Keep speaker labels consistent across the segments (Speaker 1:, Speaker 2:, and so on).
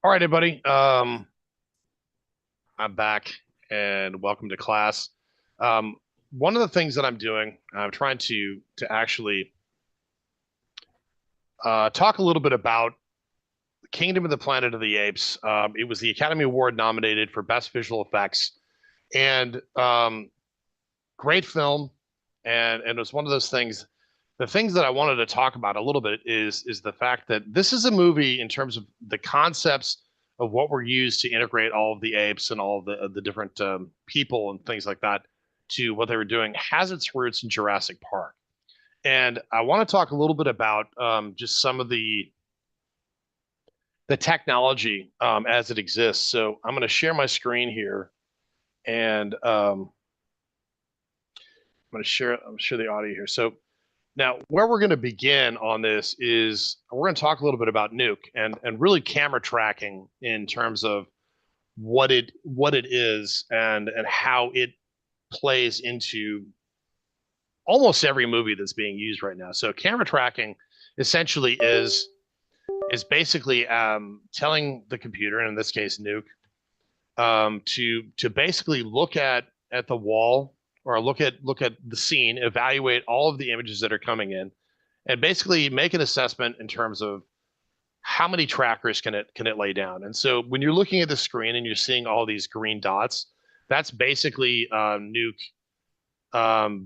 Speaker 1: All right, everybody. I'm back and welcome to class. Um, One of the things that I'm doing, I'm trying to actually talk a little bit about Kingdom of the Planet of the Apes. It was the Academy Award nominated for Best Visual Effects, and great film. And it was one of those things. The things that I wanted to talk about a little bit is the fact that this is a movie in terms of the concepts of what were used to integrate all of the apes and all of the different people and things like that to what they were doing has its roots in Jurassic Park. And I want to talk a little bit about just some of the technology as it exists. So I'm going to share my screen here, and I'm going to share the audio here. So now, where we're going to begin on this is we're going to talk a little bit about Nuke and really camera tracking in terms of what it is and how it plays into almost every movie that's being used right now. So camera tracking essentially is basically telling the computer, and in this case Nuke, to basically look at the wall or look at the scene, evaluate all of the images that are coming in, and basically make an assessment in terms of how many trackers can it lay down. And so when you're looking at the screen and you're seeing all these green dots, that's basically Nuke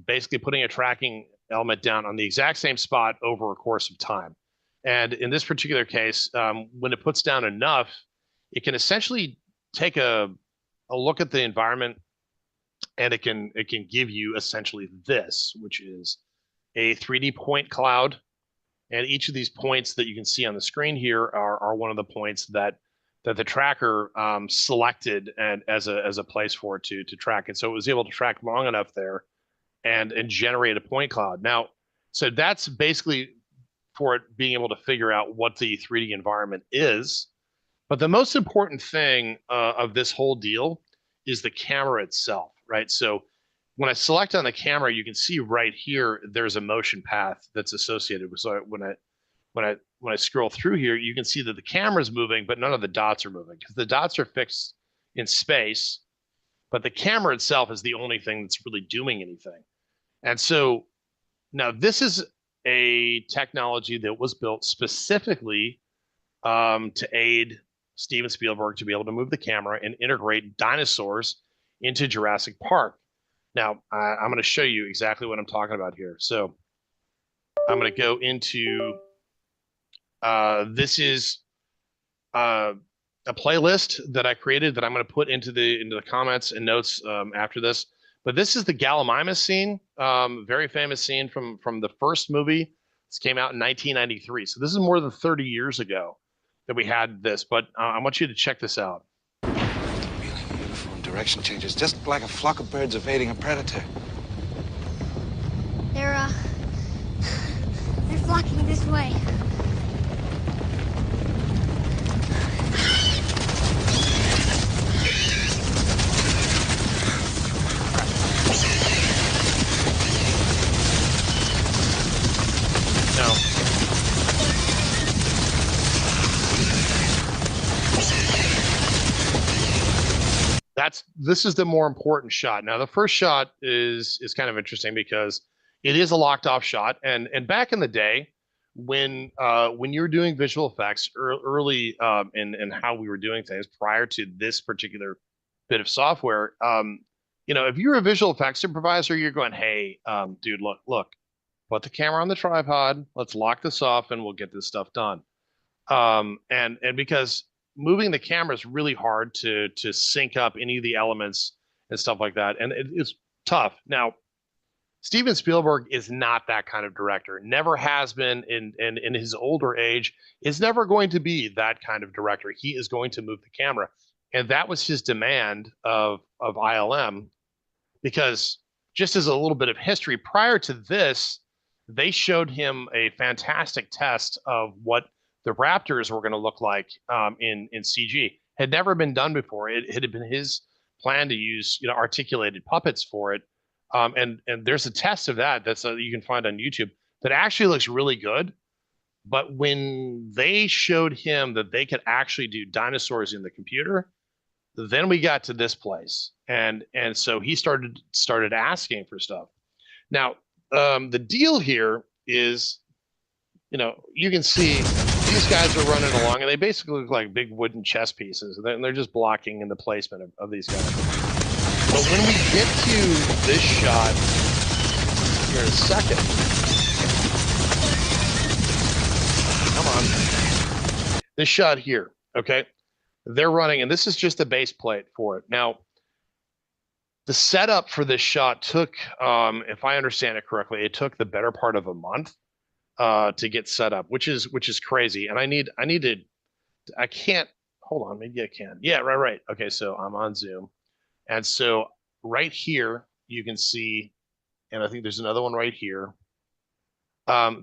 Speaker 1: basically putting a tracking element down on the exact same spot over a course of time. And in this particular case, when it puts down enough, it can essentially take a look at the environment, and it can give you essentially this, which is a 3D point cloud. And each of these points that you can see on the screen here are one of the points that the tracker selected and as a place for it to track it. So it was able to track long enough there and generate a point cloud. Now, so that's basically for it being able to figure out what the 3D environment is. But the most important thing of this whole deal is the camera itself, right? So when I select on the camera, you can see right here there's a motion path that's associated with. So when I scroll through here, you can see that the camera's moving, but none of the dots are moving because the dots are fixed in space, but the camera itself is the only thing that's really doing anything. And so now this is a technology that was built specifically to aid Steven Spielberg to be able to move the camera and integrate dinosaurs into Jurassic Park. Now, I'm going to show you exactly what I'm talking about here. So I'm going to go into, this is a playlist that I created that I'm going to put into the comments and notes after this. But this is the Gallimimus scene, very famous scene from the first movie. This came out in 1993. So this is more than 30 years ago that we had this. But I want you to check this out.
Speaker 2: Really uniform direction changes, just like a flock of birds evading a predator.
Speaker 3: They're flocking this way.
Speaker 1: No. This is the more important shot. Now, the first shot is kind of interesting because it is a locked off shot. And back in the day, when you were doing visual effects early in how we were doing things prior to this particular bit of software, if you're a visual effects supervisor, you're going, hey, dude, look, put the camera on the tripod, let's lock this off, and we'll get this stuff done. And because moving the camera is really hard to sync up any of the elements and stuff like that, and it's tough. Now, Steven Spielberg is not that kind of director. Never has been in his older age, is never going to be that kind of director. He is going to move the camera. And that was his demand of ILM, because just as a little bit of history, prior to this, they showed him a fantastic test of what the Raptors were going to look like in CG. Had never been done before. It had been his plan to use articulated puppets for it. And there's a test of that you can find on YouTube that actually looks really good. But when they showed him that they could actually do dinosaurs in the computer, then we got to this place, and so he started asking for stuff. Now, the deal here is, you can see these guys are running along, and they basically look like big wooden chess pieces, and they're just blocking in the placement of these guys. But when we get to this shot here in a second, come on, this shot here, okay? They're running, and this is just the base plate for it. Now, the setup for this shot took, if I understand it correctly, it took the better part of a month to get set up, which is crazy. And I can't, hold on, maybe I can. Yeah, right. Okay, so I'm on Zoom. And so right here, you can see, and I think there's another one right here.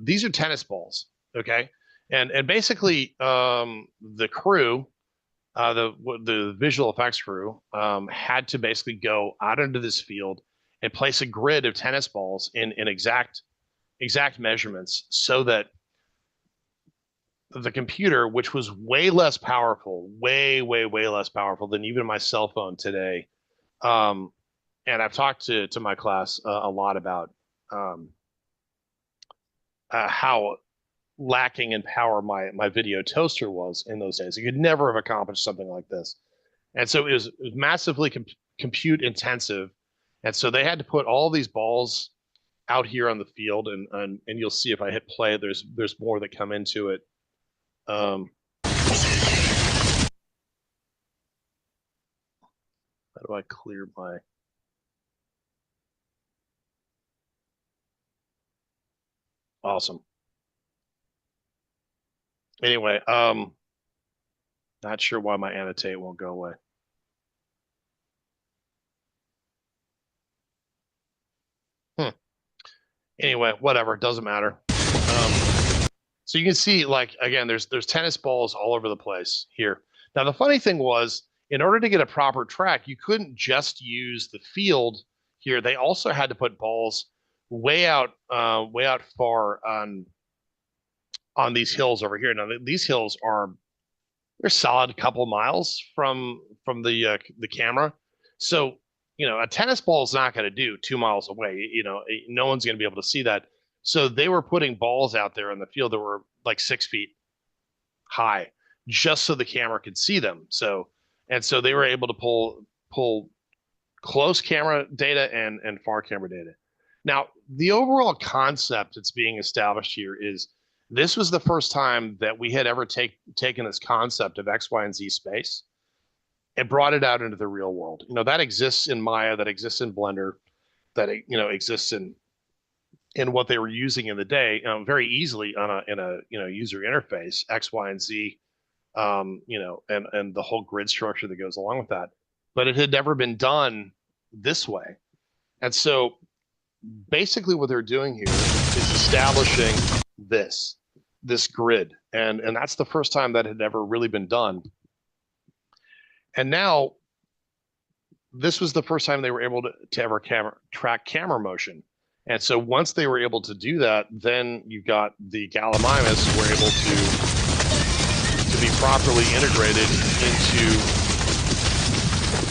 Speaker 1: These are tennis balls, okay? And basically, the crew, the visual effects crew, had to basically go out into this field and place a grid of tennis balls in exact measurements, so that the computer, which was way less powerful, way less powerful than even my cell phone today, and I've talked to my class a lot about how lacking in power my video toaster was in those days. You could never have accomplished something like this. And so it was massively compute intensive. And so they had to put all these balls out here on the field, and you'll see if I hit play, there's more that come into it. How do I clear my... Awesome. Anyway, not sure why my annotate won't go away. Anyway, whatever, doesn't matter. So you can see, like, again, there's tennis balls all over the place here. Now, the funny thing was, in order to get a proper track, you couldn't just use the field here. They also had to put balls way out far on these hills over here. Now, these hills they're solid couple miles from the camera. So, a tennis ball is not going to do 2 miles away. No one's going to be able to see that. So they were putting balls out there in the field that were like 6 feet high, just so the camera could see them. So they were able to pull close camera data and far camera data. Now, the overall concept that's being established here is, this was the first time that we had ever taken this concept of X, Y, and Z space and brought it out into the real world. That exists in Maya, that exists in Blender, that exists in what they were using in the day, very easily in a user interface, X, Y, and Z, and the whole grid structure that goes along with that. But it had never been done this way. And so basically what they're doing here is establishing this grid, and that's the first time that had ever really been done. And now this was the first time they were able to ever track camera motion. And so once they were able to do that, then you got the Gallimimus were able to be properly integrated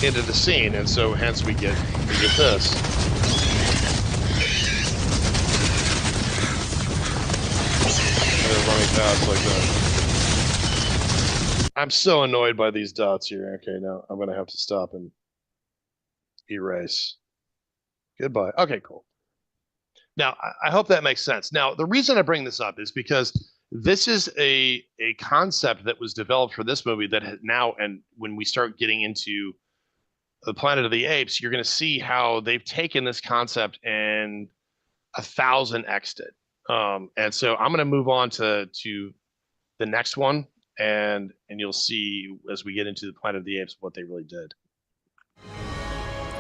Speaker 1: into the scene. And so hence we get this. Running past like that. I'm so annoyed by these dots here. Okay, now I'm going to have to stop and erase. Goodbye. Okay, cool. Now, I hope that makes sense. Now, the reason I bring this up is because this is a concept that was developed for this movie that has now, and when we start getting into the Planet of the Apes, you're going to see how they've taken this concept and 1000x'd it. And so I'm going to move on to the next one, and you'll see as we get into the Planet of the Apes what they really did.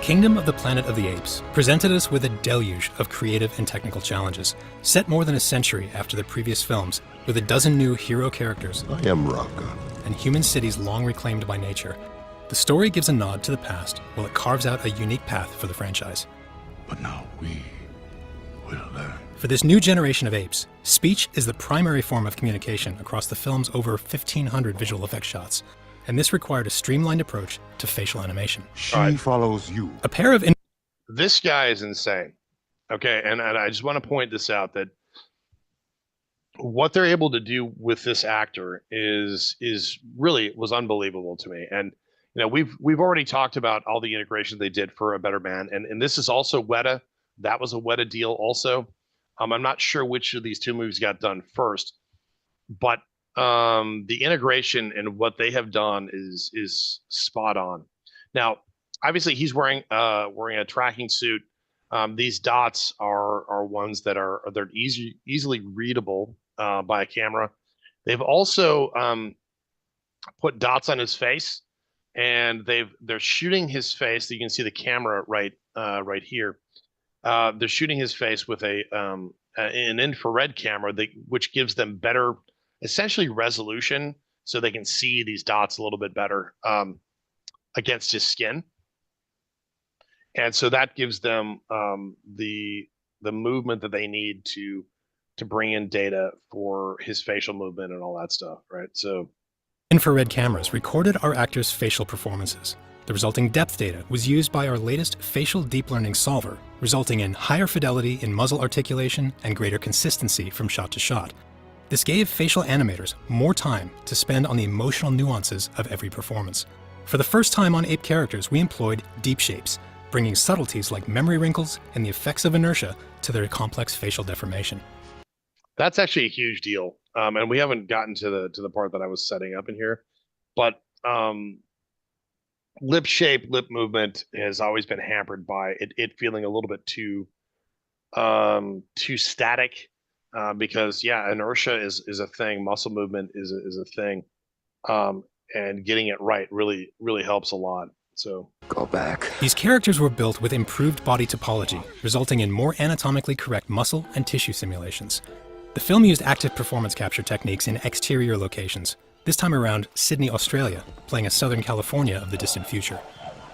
Speaker 3: Kingdom of the Planet of the Apes presented us with a deluge of creative and technical challenges, set more than a century after the previous films, with a dozen new hero characters.
Speaker 4: I am Raka.
Speaker 3: And human cities long reclaimed by nature. The story gives a nod to the past, while it carves out a unique path for the franchise.
Speaker 4: But now we will learn.
Speaker 3: For this new generation of apes, speech is the primary form of communication across the film's over 1,500 visual effects shots, and this required a streamlined approach to facial animation.
Speaker 4: She follows you.
Speaker 3: A pair of
Speaker 1: This guy is insane. Okay, and I just want to point this out, that what they're able to do with this actor is really was unbelievable to me. And you know, we've already talked about all the integrations they did for A Better Man, and this is also Weta. That was a Weta deal also. I'm not sure which of these two movies got done first, but the integration and what they have done is spot on. Now, obviously, he's wearing a tracking suit. These dots are ones that they're easily readable by a camera. They've also put dots on his face, and they're shooting his face. You can see the camera right here. They're shooting his face with an infrared camera, which gives them better, essentially, resolution, so they can see these dots a little bit better against his skin. And so that gives them the movement that they need to bring in data for his facial movement and all that stuff, right? So
Speaker 3: infrared cameras recorded our actors' facial performances. The resulting depth data was used by our latest facial deep learning solver, resulting in higher fidelity in muzzle articulation and greater consistency from shot to shot. This gave facial animators more time to spend on the emotional nuances of every performance. For the first time on ape characters, we employed deep shapes, bringing subtleties like memory wrinkles and the effects of inertia to their complex facial deformation.
Speaker 1: That's actually a huge deal, and we haven't gotten to the part that I was setting up in here, but lip shape, lip movement has always been hampered by it feeling a little bit too static, because inertia is a thing, muscle movement is a thing, and getting it right really helps a lot. So
Speaker 4: Go back.
Speaker 3: These characters were built with improved body topology, resulting in more anatomically correct muscle and tissue simulations. The film used active performance capture techniques in exterior locations, this time around Sydney, Australia, playing a Southern California of the distant future.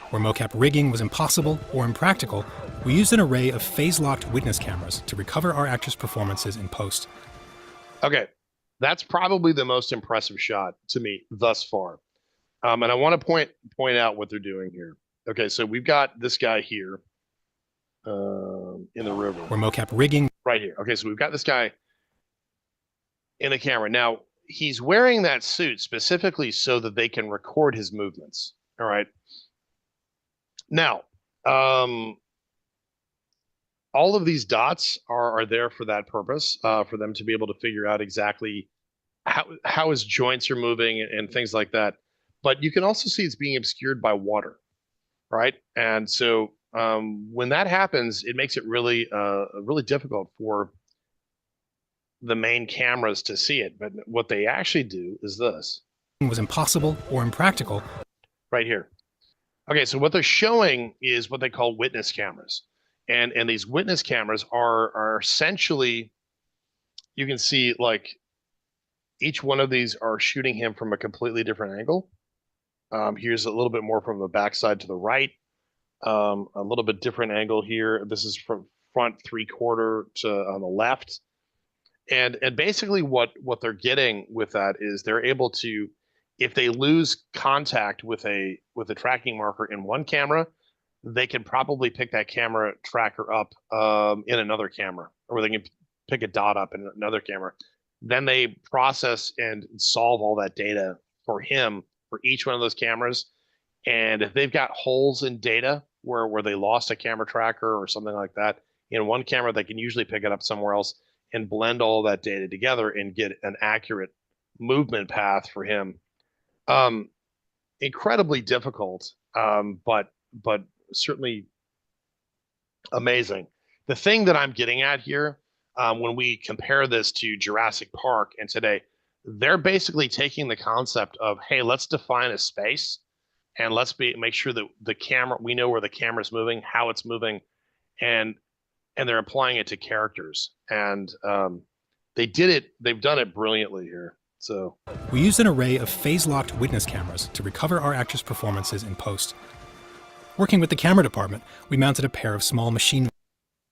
Speaker 3: Where mocap rigging was impossible or impractical, we used an array of phase-locked witness cameras to recover our actors' performances in post.
Speaker 1: Okay, that's probably the most impressive shot to me thus far. And I want to point out what they're doing here. Okay, so we've got this guy here in the river.
Speaker 3: Where mocap rigging...
Speaker 1: Right here. Okay, so we've got this guy in the camera. Now, he's wearing that suit specifically so that they can record his movements. All right. Now, all of these dots are there for that purpose, for them to be able to figure out exactly how his joints are moving and things like that. But you can also see it's being obscured by water, right? And so when that happens, it makes it really difficult for the main cameras to see it. But what they actually do is this.
Speaker 3: Was impossible or impractical.
Speaker 1: Right here. Okay, so what they're showing is what they call witness cameras. And these witness cameras are essentially, you can see like each one of these are shooting him from a completely different angle. Here's a little bit more from the backside to the right. A little bit different angle here. This is from front 3/4 to on the left. And basically what they're getting with that is they're able to, if they lose contact with a tracking marker in one camera, they can probably pick that camera tracker up in another camera, or they can pick a dot up in another camera. Then they process and solve all that data for him for each one of those cameras. And if they've got holes in data where they lost a camera tracker or something like that in one camera, they can usually pick it up somewhere else and blend all that data together and get an accurate movement path for him. Incredibly difficult, but certainly amazing. The thing that I'm getting at here, when we compare this to Jurassic Park and today, they're basically taking the concept of, hey, let's define a space and let's make sure that the camera, we know where the camera's moving, how it's moving, and they're applying it to characters. And they've done it brilliantly here. So
Speaker 3: we used an array of phase-locked witness cameras to recover our actors' performances in post. Working with the camera department, we mounted a pair of small machine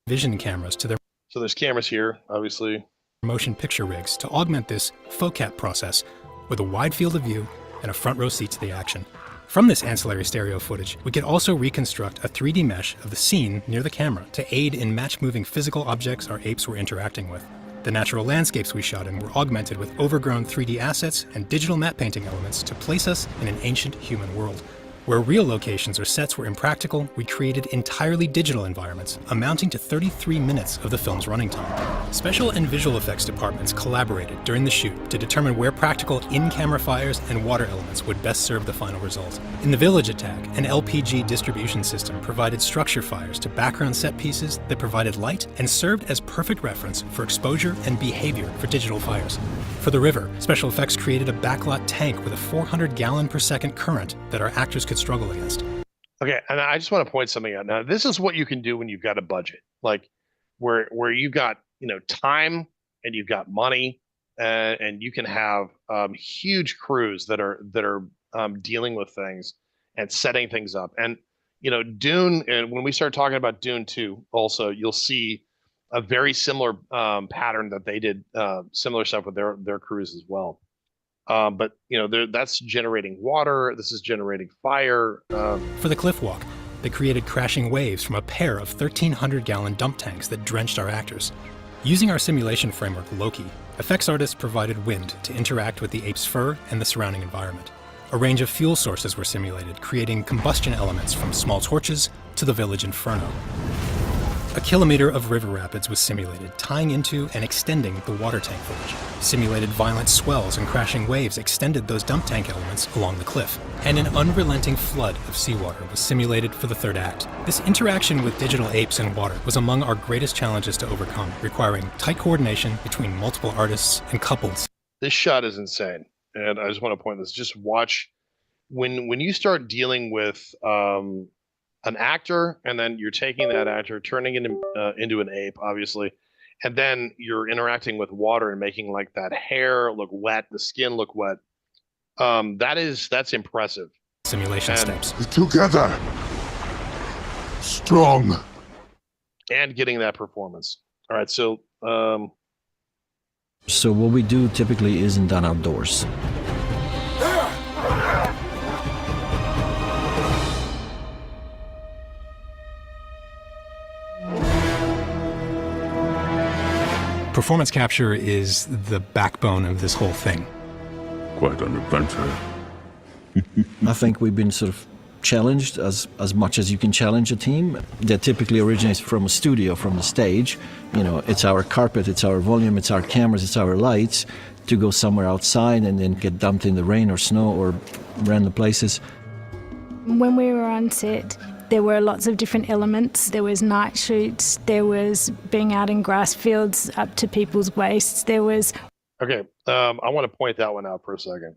Speaker 3: vision cameras to their...
Speaker 1: So there's cameras here, obviously.
Speaker 3: Motion picture rigs to augment this FOCAP process with a wide field of view and a front row seat to the action. From this ancillary stereo footage, we could also reconstruct a 3D mesh of the scene near the camera to aid in match-moving physical objects our apes were interacting with. The natural landscapes we shot in were augmented with overgrown 3D assets and digital map painting elements to place us in an ancient human world. Where real locations or sets were impractical, we created entirely digital environments, amounting to 33 minutes of the film's running time. Special and visual effects departments collaborated during the shoot to determine where practical in-camera fires and water elements would best serve the final result. In the village attack, an LPG distribution system provided structure fires to background set pieces that provided light and served as perfect reference for exposure and behavior for digital fires. For the river, special effects created a backlot tank with a 400 gallon per second current that our actors could struggle against.
Speaker 1: Okay, and I just want to point something out. Now, this is what you can do when you've got a budget, like where you've got time and you've got money, and you can have huge crews that are dealing with things and setting things up. And Dune, and when we start talking about Dune 2, also you'll see a very similar pattern that they did similar stuff with their crews as well. But that's generating water. This is generating fire.
Speaker 3: For the cliff walk, they created crashing waves from a pair of 1,300 gallon dump tanks that drenched our actors. Using our simulation framework Loki, effects artists provided wind to interact with the ape's fur and the surrounding environment. A range of fuel sources were simulated, creating combustion elements from small torches to the village inferno. A kilometer of river rapids was simulated, tying into and extending the water tank footage. Simulated violent swells and crashing waves extended those dump tank elements along the cliff. And an unrelenting flood of seawater was simulated for the third act. This interaction with digital apes and water was among our greatest challenges to overcome, requiring tight coordination between multiple artists and couples.
Speaker 1: This shot is insane. And I just want to point this, just watch when you start dealing with an actor, and then you're taking that actor, turning into an ape, obviously, and then you're interacting with water and making like that hair look wet, the skin look wet. That's impressive.
Speaker 3: Simulation steps.
Speaker 4: Together. Strong.
Speaker 1: And getting that performance. All right, so
Speaker 5: So what we do typically isn't done outdoors.
Speaker 3: Performance capture is the backbone of this whole thing.
Speaker 4: Quite an adventure.
Speaker 5: I think we've been sort of challenged as much as you can challenge a team that typically originates from a studio, from the stage. It's our carpet, it's our volume, it's our cameras, it's our lights, to go somewhere outside and then get dumped in the rain or snow or random places.
Speaker 6: When we were on set, there were lots of different elements. There was night shoots, there was being out in grass fields up to people's waists, there was...
Speaker 1: Okay, I want to point that one out for a second.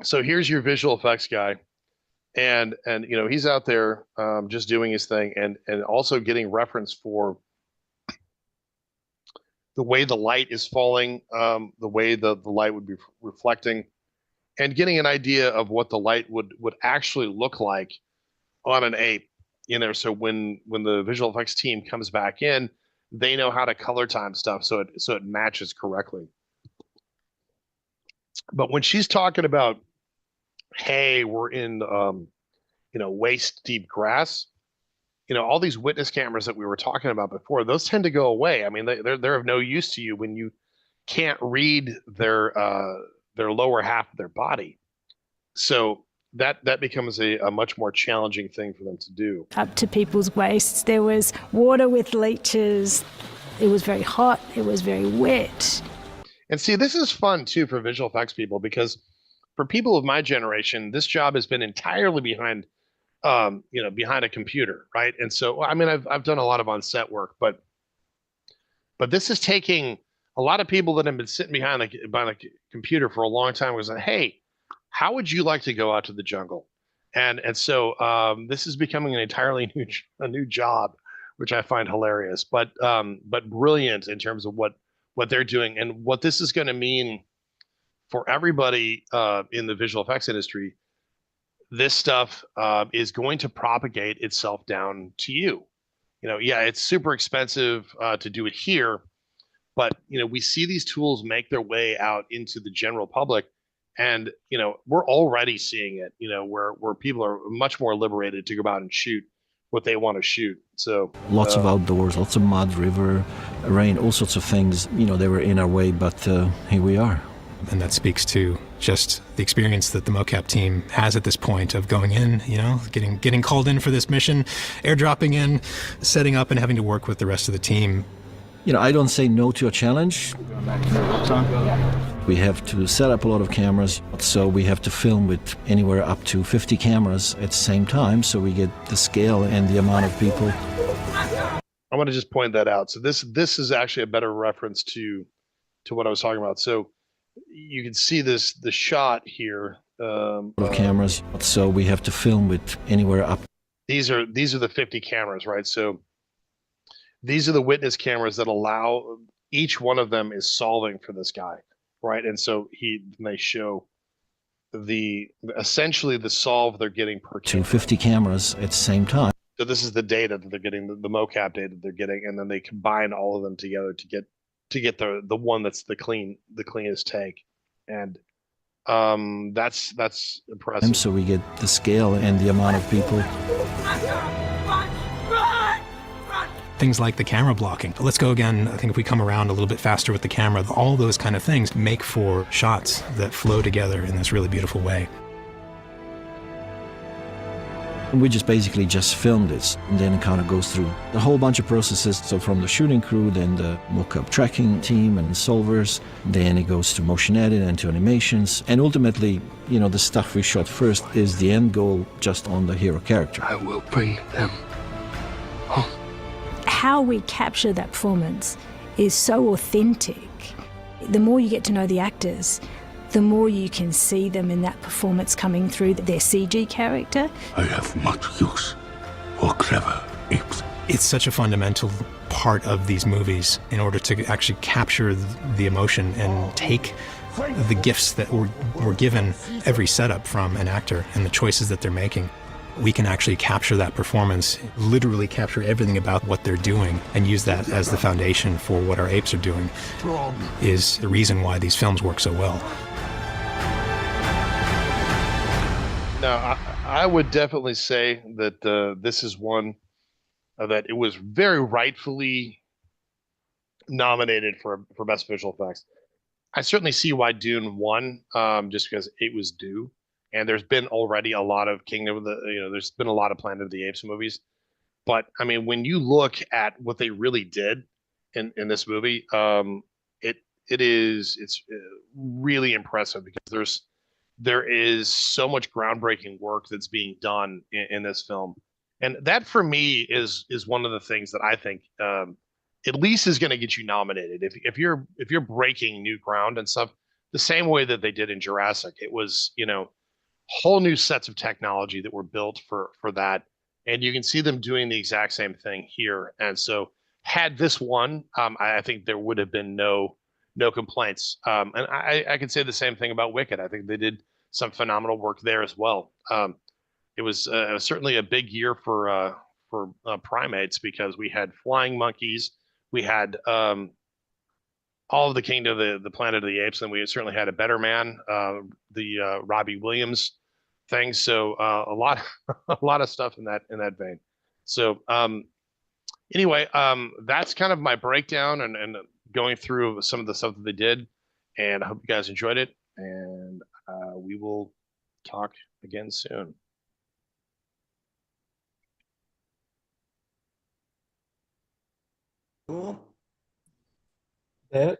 Speaker 1: So here's your visual effects guy, and he's out there just doing his thing, and also getting reference for the way the light is falling, the way the light would be reflecting, and getting an idea of what the light would actually look like on an ape. So when the visual effects team comes back in, they know how to color time stuff so it matches correctly. But when she's talking about, hey, we're in waist deep grass, all these witness cameras that we were talking about before, those tend to go away. I mean, they're of no use to you when you can't read their lower half of their body. So that becomes a much more challenging thing for them to do.
Speaker 6: Up to people's waists, there was water with leeches. It was very hot, it was very wet.
Speaker 1: And see, this is fun too for visual effects people, because for people of my generation, this job has been entirely behind a computer, right? And so, I mean, I've done a lot of on-set work, but this is taking a lot of people that have been sitting behind the computer for a long time was like, hey, how would you like to go out to the jungle? And so this is becoming an entirely new job, which I find hilarious, but brilliant in terms of what they're doing and what this is going to mean for everybody in the visual effects industry. This stuff is going to propagate itself down to you. Yeah, it's super expensive to do it here, but we see these tools make their way out into the general public, and we're already seeing it. Where people are much more liberated to go out and shoot what they want to shoot. So
Speaker 5: lots of outdoors, lots of mud, river, rain, all sorts of things. They were in our way, but here we are.
Speaker 3: And that speaks to just the experience that the mocap team has at this point of going in, getting called in for this mission, airdropping in, setting up, and having to work with the rest of the team.
Speaker 5: I don't say no to a challenge. We have to set up a lot of cameras, so we have to film with anywhere up to 50 cameras at the same time, so we get the scale and the amount of people.
Speaker 1: I want to just point that out. So this is actually a better reference to what I was talking about. So you can see the shot here.
Speaker 5: Of cameras, so we have to film with anywhere up.
Speaker 1: These are the 50 cameras, right? So these are the witness cameras that allow each one of them is solving for this guy, right? And so they show essentially the solve they're getting per camera.
Speaker 5: 50 cameras at the same time.
Speaker 1: So this is the data that they're getting, the mocap data that they're getting, and then they combine all of them together to get the one that's the cleanest take. And that's impressive.
Speaker 5: So we get the scale and the amount of people.
Speaker 3: Things like the camera blocking. Let's go again. I think if we come around a little bit faster with the camera, all those kind of things make for shots that flow together in this really beautiful way.
Speaker 5: We basically just filmed it, and then it kind of goes through a whole bunch of processes. So from the shooting crew, then the mocap tracking team and solvers, then it goes to motion edit and to animations. And ultimately, the stuff we shot first is the end goal just on the hero character.
Speaker 2: I will bring them home.
Speaker 6: How we capture that performance is so authentic. The more you get to know the actors, the more you can see them in that performance coming through their CG character.
Speaker 4: I have much use for clever apes.
Speaker 3: It's such a fundamental part of these movies in order to actually capture the emotion and take the gifts that we're given every setup from an actor and the choices that they're making. We can actually capture that performance, literally capture everything about what they're doing, and use that as the foundation for what our apes are doing, is the reason why these films work so well.
Speaker 1: Now, I would definitely say that this is one that it was very rightfully nominated for Best Visual Effects. I certainly see why Dune won, just because it was due. And there's been already a lot of there's been a lot of Planet of the Apes movies. But I mean, when you look at what they really did in this movie, it's really impressive, because there is so much groundbreaking work that's being done in this film. And that for me is one of the things that I think at least is going to get you nominated. If you're breaking new ground and stuff, the same way that they did in Jurassic. It was, whole new sets of technology that were built for that, and you can see them doing the exact same thing here. And so had this won, I think there would have been no complaints. And I can say the same thing about Wicked. I think they did some phenomenal work there as well. It was certainly a big year for primates, because we had flying monkeys, we had all of the Kingdom, the Planet of the Apes, and we certainly had a Better Man, the Robbie Williams thing. So a lot of stuff in that vein. So anyway, that's kind of my breakdown and going through some of the stuff that they did, and I hope you guys enjoyed it. And we will talk again soon.
Speaker 7: Cool. That